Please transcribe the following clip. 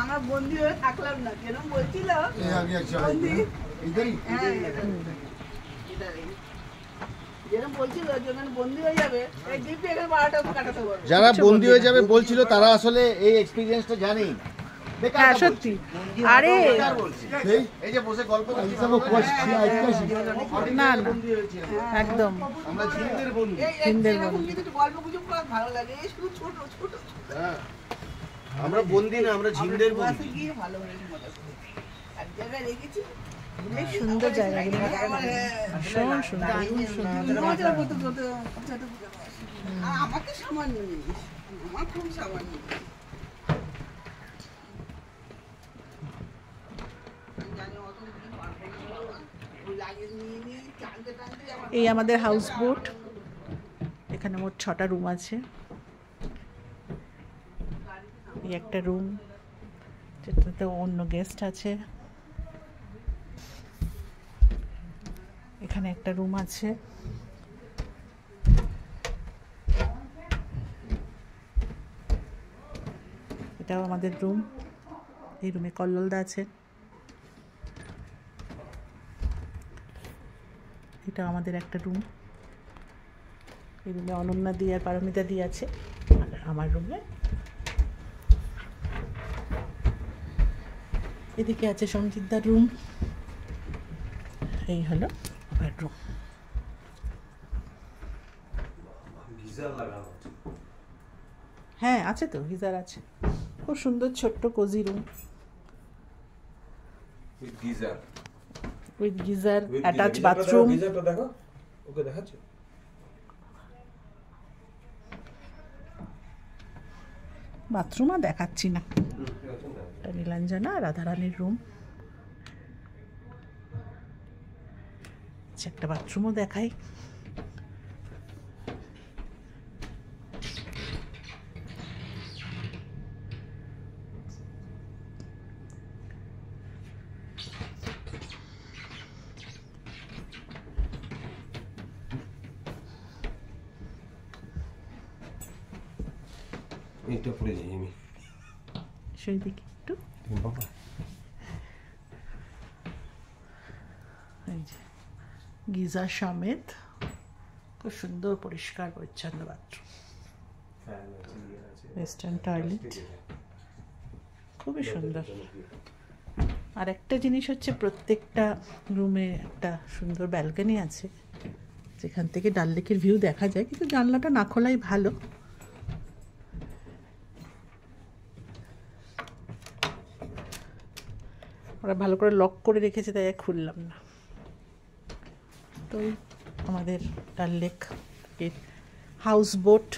আমার বন্ধু হয়ে থাকলাম না, কেরম বলছিল যারা বন্দী হয়ে যাবে বলছিল তারা আসলে এই এক্সপেরিয়েন্সটা জানেই। হ্যাঁ সত্যি। আরে এই যে বসে গল্প না না একদম আমরা ঝিনদের বন্ধু। আমরা বন্দী না, আমরা ঝিনদের বন্ধু। সুন্দর জায়গাগুলো, ভীষণ সুন্দর। আমাকে সামান্য আমার খুব সামান্য। এই আমাদের হাউস বোট। এখানে মোট 6টা রুম আছে। এই একটা রুম, যেটাতে অন্য গেস্ট আছে। এখানে একটা রুম আছে। এটাও আমাদের রুম। এই রুমে কল্লোলদা আছে। এটা আমাদের একটা রুম। এই রুমে অনন্যা দি আর পারমিতা দি আছে। আর আমার রুমে এদিকে আছে সঞ্জিতদার রুম। এই হলো বেডরুম। হ্যাঁ আছে তো, গিজার আছে। খুব সুন্দর ছোট্ট cosy room with geyser, attach bathroom. দেখো, ওকে দেখাচ্ছ? বাথরুম আর দেখাচ্ছি না। এটা নীলাঞ্জনা আর রাধারানীর রুম। একটা বাথরুমও দেখাই। এইটা পড়ে যাই আমি সেই দিকে একটু। এই যে গিজার সমেত খুব সুন্দর পরিষ্কার পরিচ্ছন্ন বাথরুম, ওয়েস্টার্ন টয়লেট, খুবই সুন্দর। আর একটা জিনিস হচ্ছে, প্রত্যেকটা রুমে একটা সুন্দর ব্যালকনি আছে, যেখান থেকে ডাল লেকের ভিউ দেখা যায়, কিন্তু জানলাটা না খোলাই ভালো। ওরা ভালো করে লক করে রেখেছে, তাই খুললাম না। তো আমাদের ডাল লেক হাউস বোট